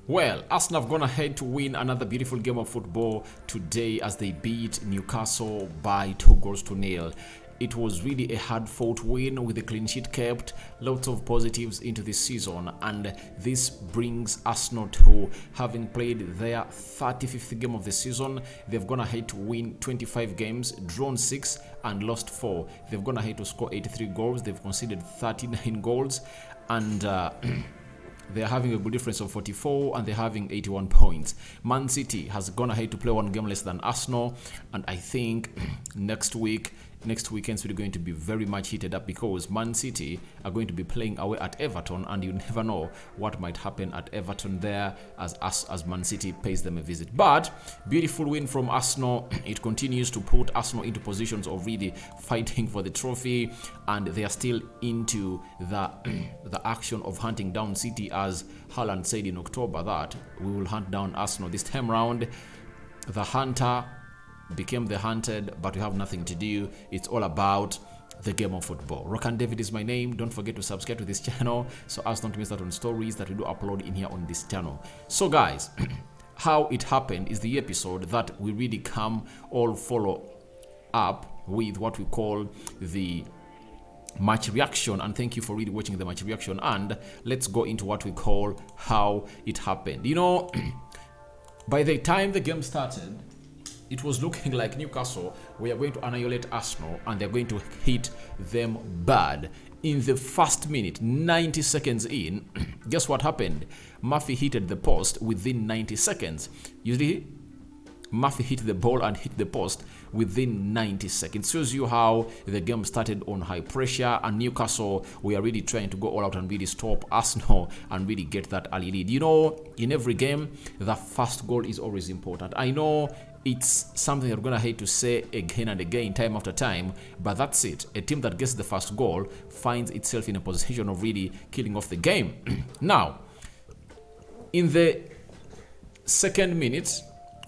Well, Arsenal have gone ahead to win another beautiful game of football today as they beat Newcastle by 2-0. It was really a hard-fought win with a clean sheet kept, lots of positives into this season, and this brings Arsenal to having played their 35th game of the season. They've gone ahead to win 25 games, drawn 6 and lost 4. They've gone ahead to score 83 goals. They've conceded 39 goals and they're having a good difference of 44 and they're having 81 points. Man City has gone ahead to play one game less than Arsenal, and I think next weekend's really going to be very much heated up because Man City are going to be playing away at Everton, and you never know what might happen at Everton there as Man City pays them a visit. But beautiful win from Arsenal. It continues to put Arsenal into positions of really fighting for the trophy, and they are still into the action of hunting down City, as Haaland said in October that we will hunt down Arsenal this time round. The hunter became the hunted, but we have nothing to do. It's all about the game of football. Rokani David is my name. Don't forget to subscribe to this channel so as not to miss out on stories that we do upload in here on this channel. So guys, how it happened is the episode that we really all follow up with what we call the match reaction, and thank you for really watching the match reaction, and let's go into what we call how it happened. You know, by the time the game started, it was looking like Newcastle were going to annihilate Arsenal and they're going to hit them bad. In the first minute, 90 seconds in, guess what happened? Murphy hit the post within 90 seconds. You see, Murphy hit the ball and hit the post within 90 seconds. Shows you how the game started on high pressure, and Newcastle were really trying to go all out and really stop Arsenal and really get that early lead. You know, in every game, the first goal is always important. I know it's something that we're gonna hate to say again and again, time after time, but that's it. A team that gets the first goal finds itself in a position of really killing off the game. Now, in the second minute,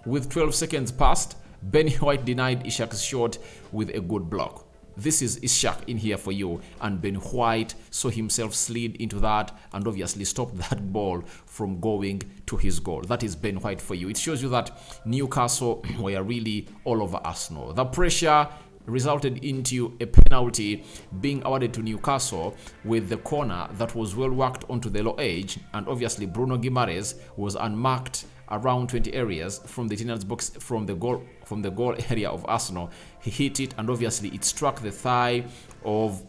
with 12 seconds past, Benny White denied Ishak's shot with a good block. This is Ishak in here for you, and Ben White saw himself slid into that and obviously stopped that ball from going to his goal. That is Ben White for you. It shows you that Newcastle were really all over Arsenal. The pressure resulted into a penalty being awarded to Newcastle with the corner that was well worked onto the low edge, and obviously Bruno Guimaraes was unmarked around 20 areas from the Tina's box, from the goal area of Arsenal. He hit it, and obviously it struck the thigh of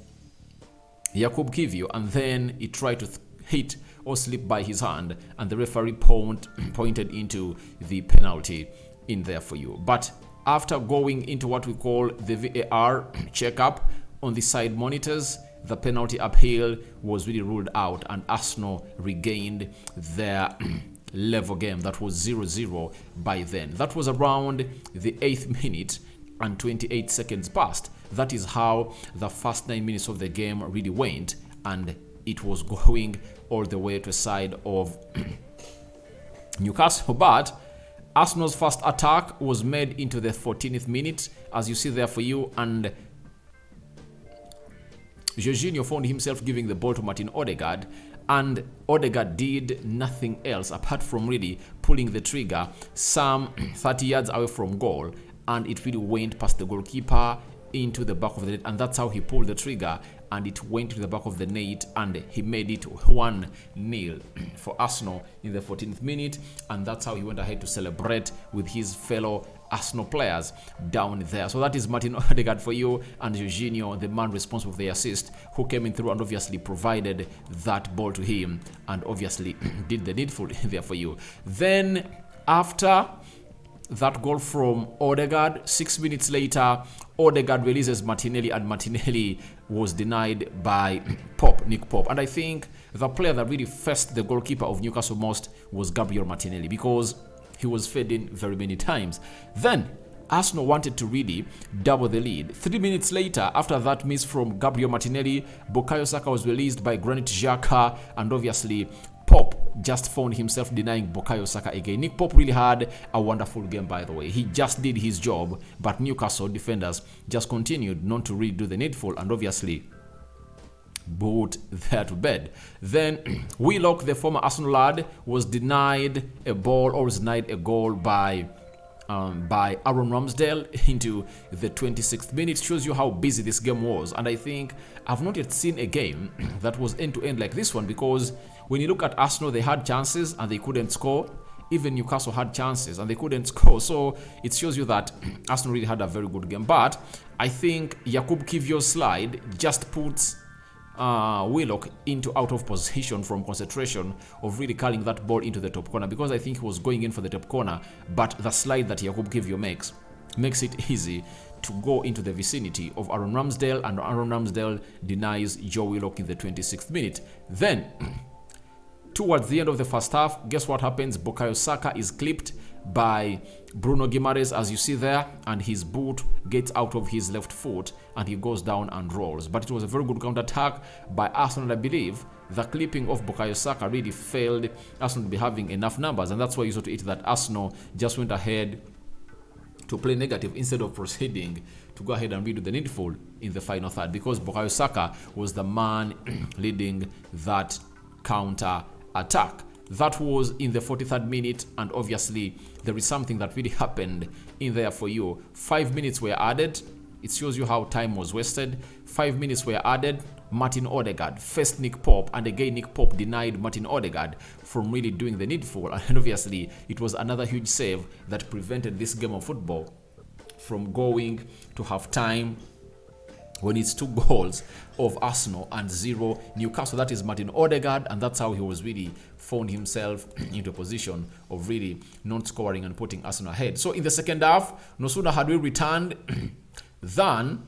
Jakub Kivior, and then it tried to hit or slip by his hand, and the referee pointed into the penalty in there for you. But after going into what we call the VAR checkup on the side monitors, the penalty appeal was really ruled out, and Arsenal regained their level game. That was 0-0 by then. That was around the 8th minute and 28 seconds passed. That is how the first 9 minutes of the game really went, and it was going all the way to the side of Newcastle. But Arsenal's first attack was made into the 14th minute, as you see there for you, and Jorginho found himself giving the ball to Martin Odegaard, and Odegaard did nothing else apart from really pulling the trigger some 30 yards away from goal, and it really went past the goalkeeper into the back of the net, and that's how he pulled the trigger, and it went to the back of the net, and he made it 1-0 for Arsenal in the 14th minute, and that's how he went ahead to celebrate with his fellow Arsenal players down there. So that is Martin Odegaard for you, and Jorginho, the man responsible for the assist, who came in through and obviously provided that ball to him and obviously did the needful there for you. Then after that goal from Odegaard, 6 minutes later, Odegaard releases Martinelli, and Martinelli was denied by Nick Pope. And I think the player that really faced the goalkeeper of Newcastle most was Gabriel Martinelli, because he was fed in very many times. Then Arsenal wanted to really double the lead. 3 minutes later, after that miss from Gabriel Martinelli, Bukayo Saka was released by Granit Xhaka, and obviously Pope just found himself denying Bukayo Saka again. Nick Pope really had a wonderful game, by the way. He just did his job, but Newcastle defenders just continued not to really do the needful, and obviously put there to bed. Then Willock, the former Arsenal lad, was denied a ball or was denied a goal by Aaron Ramsdale into the 26th minute. Shows you how busy this game was. And I think I've not yet seen a game that was end-to-end like this one, because when you look at Arsenal, they had chances and they couldn't score. Even Newcastle had chances and they couldn't score. So it shows you that Arsenal really had a very good game. But I think Jakub Kivio's slide just puts Willock into out of position from concentration of really curling that ball into the top corner, because I think he was going in for the top corner, but the slide that Jakub Kivio makes it easy to go into the vicinity of Aaron Ramsdale, and Aaron Ramsdale denies Joe Willock in the 26th minute. Then towards the end of the first half, guess what happens? Bukayo Saka is clipped by Bruno Guimaraes, as you see there, and his boot gets out of his left foot and he goes down and rolls. But it was a very good counter-attack by Arsenal. I believe the clipping of Bukayo Saka really failed Arsenal to be having enough numbers, and that's why you saw to it that Arsenal just went ahead to play negative instead of proceeding to go ahead and redo the needful in the final third, because Bukayo Saka was the man leading that counter-attack. That was in the 43rd minute, and obviously there is something that really happened in there for you. 5 minutes were added. It shows you how time was wasted. 5 minutes were added. Martin Odegaard faced Nick Pope, and again Nick Pope denied Martin Odegaard from really doing the needful, and obviously it was another huge save that prevented this game of football from going to half time when it's 2 goals of Arsenal and 0 Newcastle. That is Martin Odegaard, and that's how he was really found himself into a position of really not scoring and putting Arsenal ahead. So in the second half, no sooner had we returned than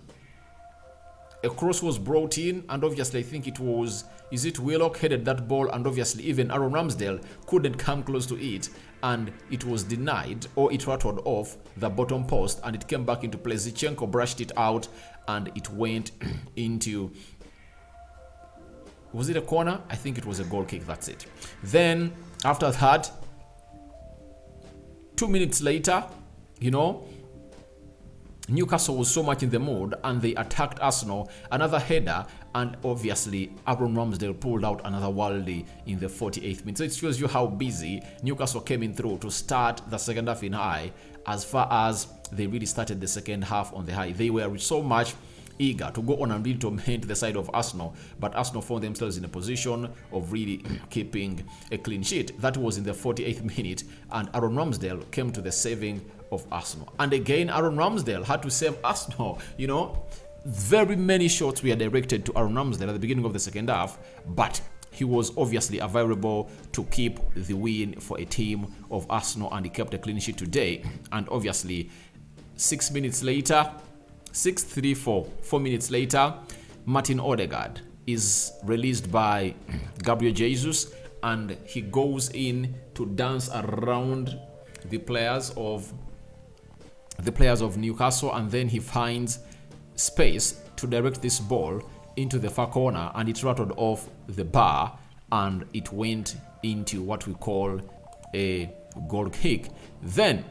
a cross was brought in, and obviously I think it was, is it Willock headed that ball, and obviously even Aaron Ramsdale couldn't come close to it, and it was denied, or it rattled off the bottom post, and it came back into play. Zinchenko brushed it out and it went into, was it a corner? I think it was a goal kick. That's it. Then after that, 2 minutes later, Newcastle was so much in the mood and they attacked Arsenal. Another header, and obviously Aaron Ramsdale pulled out another worldie in the 48th minute. So it shows you how busy Newcastle came in through to start the second half in high, as far as they really started the second half on the high. They were so much eager to go on and really torment the side of Arsenal, but Arsenal found themselves in a position of really keeping a clean sheet. That was in the 48th minute, and Aaron Ramsdale came to the saving of Arsenal. And again, Aaron Ramsdale had to save Arsenal. Very many shots were directed to Aaron Ramsdale at the beginning of the second half, but he was obviously available to keep the win for a team of Arsenal, and he kept a clean sheet today. And obviously 4 minutes later, Martin Odegaard is released by Gabriel Jesus, and he goes in to dance around the players of Newcastle, and then he finds space to direct this ball into the far corner, and it rattled off the bar and it went into what we call a goal kick. Then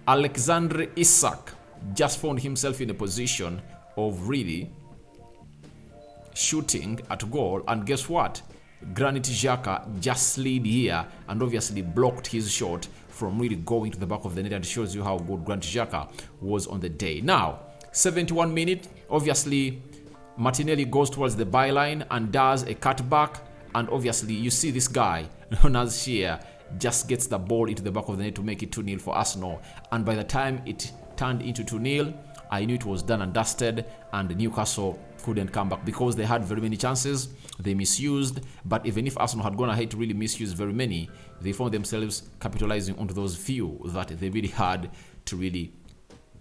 Alexander Isak just found himself in a position of really shooting at goal, and guess what? Granit Xhaka just slid here and obviously blocked his shot from really going to the back of the net, and shows you how good Granit Xhaka was on the day. Now 71 minute, obviously Martinelli goes towards the byline and does a cutback, and obviously you see this guy known as Shear just gets the ball into the back of the net to make it 2-0 for Arsenal. And by the time it turned into 2-0, I knew it was done and dusted, and Newcastle couldn't come back because they had very many chances they misused. But even if Arsenal had gone ahead to really misuse very many, they found themselves capitalizing onto those few that they really had to really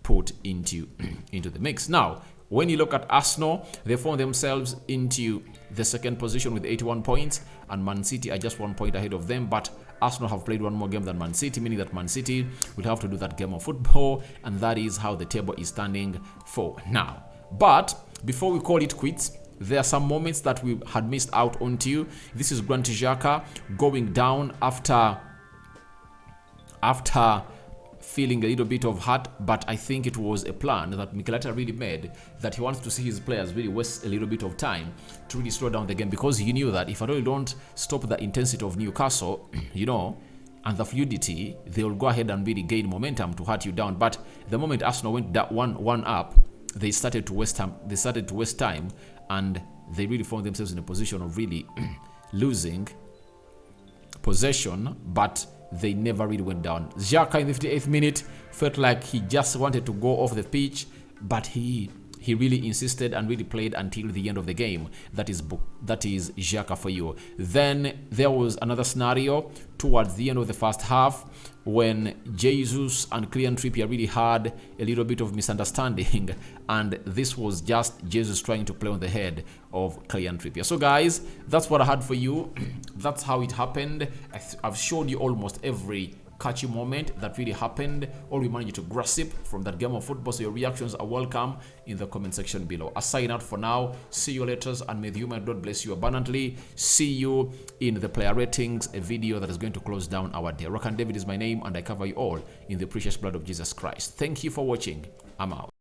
put into the mix. Now, when you look at Arsenal, they found themselves into the second position with 81 points, and Man City are just 1 point ahead of them. But Arsenal have played one more game than Man City, meaning that Man City will have to do that game of football, and that is how the table is standing for now. But before we call it quits, there are some moments that we had missed out on too. This is Granit Xhaka going down after feeling a little bit of hurt, but I think it was a plan that Mikel Arteta really made, that he wants to see his players really waste a little bit of time to really slow down the game, because he knew that if I really don't stop the intensity of Newcastle, and the fluidity, they will go ahead and really gain momentum to hurt you down. But the moment Arsenal went that one up, they started to waste time, and they really found themselves in a position of really losing possession, but they never really went down. Xhaka in the 58th minute felt like he just wanted to go off the pitch, but he really insisted and really played until the end of the game. That is Xhaka for you. Then there was another scenario towards the end of the first half when Jesus and Kieran Trippier really had a little bit of misunderstanding, and this was just Jesus trying to play on the head of Kieran Trippier. So guys, that's what I had for you. That's how it happened. I've showed you almost every catchy moment that really happened, or we managed to grasp from that game of football. So your reactions are welcome in the comment section below. I sign out for now. See you later, and may the human God bless you abundantly. See you in the player ratings, a video that is going to close down our day. Rokani David is my name, and I cover you all in the precious blood of Jesus Christ. Thank you for watching. I'm out.